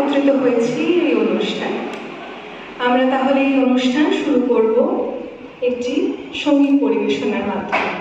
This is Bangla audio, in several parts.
একত্রিত হয়েছি এই অনুষ্ঠানে। আমরা তাহলে এই অনুষ্ঠান শুরু করব একটি সঙ্গীত পরিবেশনার মাধ্যমে।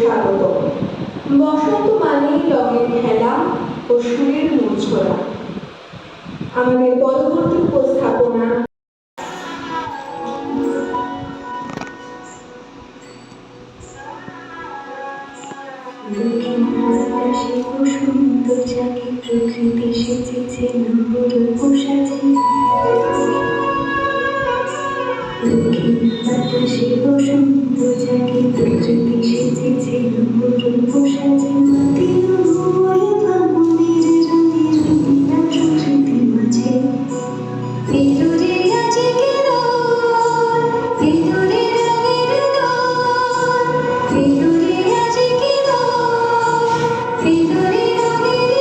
স্বাগত। বসন্ত মানেই রঙের খেলা ও সুরের মূর্ছনা। আমাদের পরবর্তী উপস্থাপনা দক্ষিণ আকাশে বসন্ত জাগে, প্রকৃতি সেজেছে নবরূপ সাজে। দক্ষিণ আকাশে বসন্ত জাগে, প্রকৃতি সেজেছে নবরূপ সাজে। মাটির ভুবন ফাগুনের রঙে রঙিনা প্রকৃতির মাঝে। এলো রে আজকে রোদ, এলো রে রঙের রোদ, এলো রে আজকে রোদ, এলো রে রঙের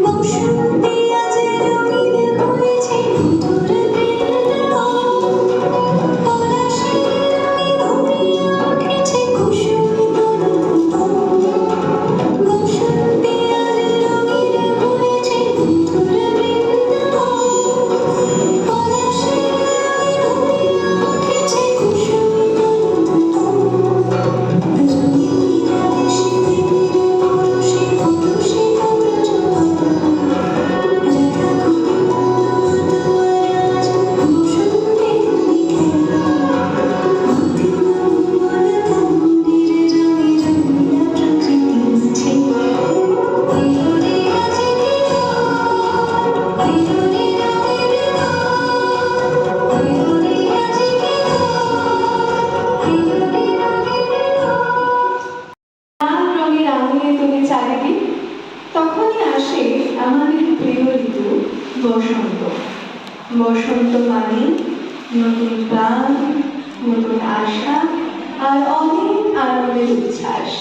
বসন্তে আজ রঙিন হয়েছে মধুর বৃন্দাবন। পলাশের রঙে ভরিয়ে উঠেছে কুসুম বনভুবন। বসন্তে আজ রঙিন হয়েছে মধুর বৃন্দাবন। পলাশের রঙে ভরিয়ে উঠেছে কুসুম বনভুবন। রঙিন দেশে প্রেমের পরশে পরশে কত রঙের আঙুলে তোলে চারিদিক, তখনই আসে আমাদের প্রিয় ঋতু বসন্ত। বসন্ত মানে নতুন প্রাণ, নতুন আশা আর অনেক আনন্দের উচ্ছ্বাস।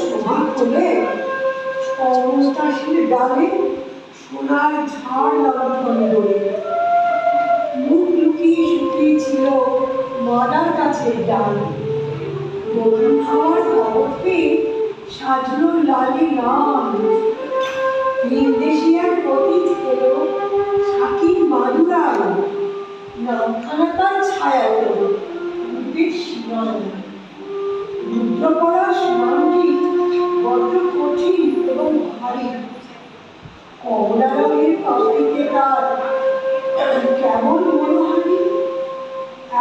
শোভা হলে অবস্থাশীল ডালে সোনার ঝাড় লণ্ঠন দোলে। মুখ লুকিয়ে শুকিয়েছিল মাদার গাছের ডাল। গরু খাওয়ার খবর পেয়ে সাজলো লালে লাল। ভিনদেশিয়ার প্রতীক এলো শাকির মাদুরাল। নামখানা তার ছায়া তো রূপের সীমায়। রুদ্রপরা স্নানটি বড্ড কঠিন এবং ভারী। কমলা রঙের পাপড়িতে তার কেমন মনোহারি।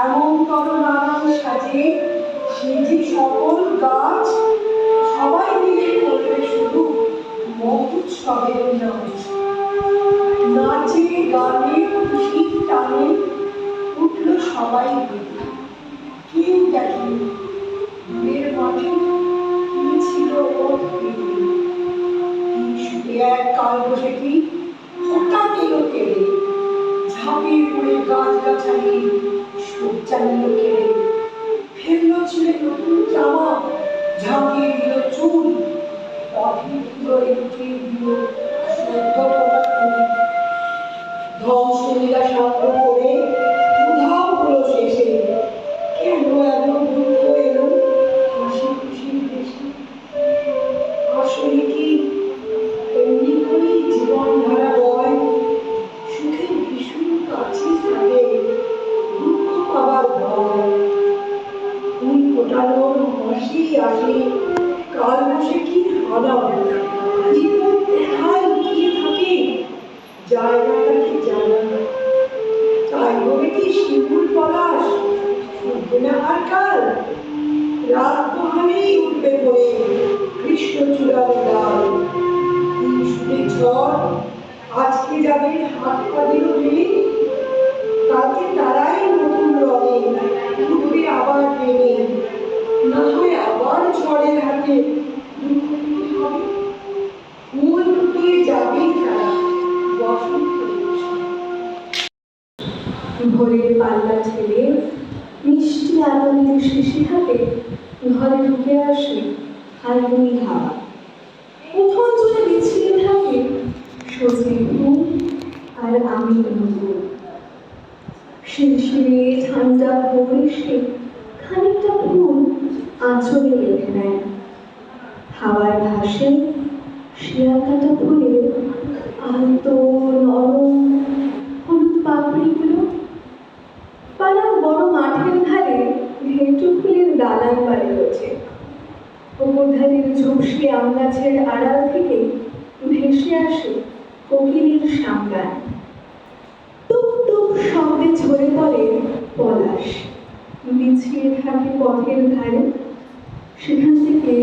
এমন তর নানান সাজে সে যে সকল গাছ সবাই মিলে করবে শুধু মহোৎসবের নাচ। নাচে গানে খুশির টানে উঠল সবাই মিলে। কেউ দেখেনি দূরের মাঠে কি ছিল ওর পেটে। শুধু এক কালবৈশাখী হঠাৎ এলো কেড়ে। ঝাঁপিয়ে পড়ে গাছগাছালি সজ্জা নিল কেড়ে। ফেললো ছিলে নতুন জামা, ঝাঁকিয়ে দিল চুল। পথে ধুলোয় উঠিয়ে দিল সদ্য পোড়া ফুল। ধ্বংসলীলা শান্ত করে উধাও হলো শেষে। কেন এত দুঃখ এলো হাসি খুশির দেশে? আসলে কি এমনি করেই জীবন ধারা বয়? সুখের ভীষণ কাছে থাকে, দুঃখ পাবার ভয়। ফুল ফোটানোর মাসেই আসে কাল বৈশাখীর হাওয়া। জীবন কোথায় লুকিয়ে থাকে জায়গাtie জানা। তাই বলে কি শিমুল পলাশ ফুটবে না আর কাল? রাত পোহালেই উঠবে পড়ে কৃষ্ণচূড়ার ডাল। শুনে ঝড় আজকে যাদের হাত পা দিল ঢেলে, কালকে তারাই নতুন রঙে উঠবে আবার প্রেমে। না হয় আবার ঝড়ের হাতে দুঃখ পেতে হবে। ফুল ফুটিয়ে যাবেই তারা বসন্ত উৎসবে। ভোরের পাল্লা ঠেলে মিষ্টি আনন্দের শিশি হাতে ঘরে ঢুকে আসে ফাল্গুনি হাওয়া। উঠোন জুড়ে বিছিয়ে থাকে সজনে ফুল আর আমির নূপুর। শিরশিরে ঠান্ডা ভোর এসে খানিকটা ফুল আঁচলে রেখে নেয়। হাওয়ায় ভাসে শিয়াকাটা ফুলের আলতো নরম হলুদ পাপড়িগুলো। পাড়ার বড় মাঠের ধারে ঘেঁটু ফুলের দালান বাড়ি রয়েছে। উপরধারের ঝুপসি আম গাছের আড়াল থেকে ভেসে আসে কোকিলের সামগান। টুক টুক শব্দে ঝরে পড়ে পলাশ। বিছিয়ে থাকে পথের ধারে। সেখান থেকে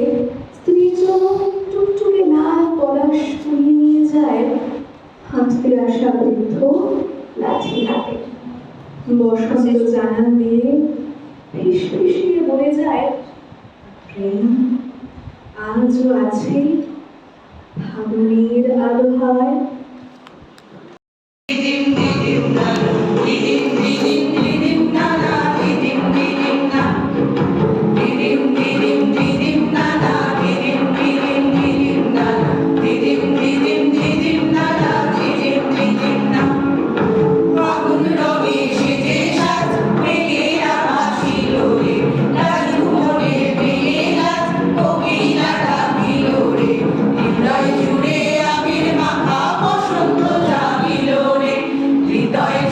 স্ত্রীজনক টুকটুকে লাল পলাশ তুলে নিয়ে যায় হাঁটতে আসা বৃদ্ধ লাঠি হাতে। বসন্ত জানান দিয়ে ফিসফিসিয়ে বলে যায়, প্রেম আজও আছে ফাগুনের আবহাওয়ায়।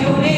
জুড়ে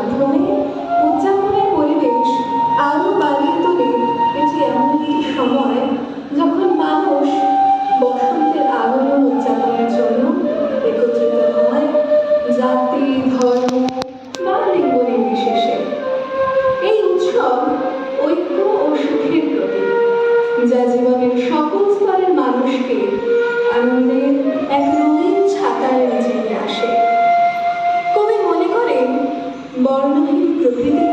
মাধ্যমে উদযাপনের পরিবেশ আরও বাড়িয়ে তোলে এটি এমন একটি সময় যখন মানুষ বসন্তের আগমন উদযাপনের জন্য একত্রিত হয় জাতি ধর্ম বা লিঙ্গ নির্বিশেষে। এই উৎসব ঐক্য ও সুখের প্রতীক, যা জীবনের সকল স্তরের মানুষকে আনন্দের এক রঙিন ছাতার নিচে নিয়ে আসে। কবি মনে করেন বর্ণহীন প্রকৃতি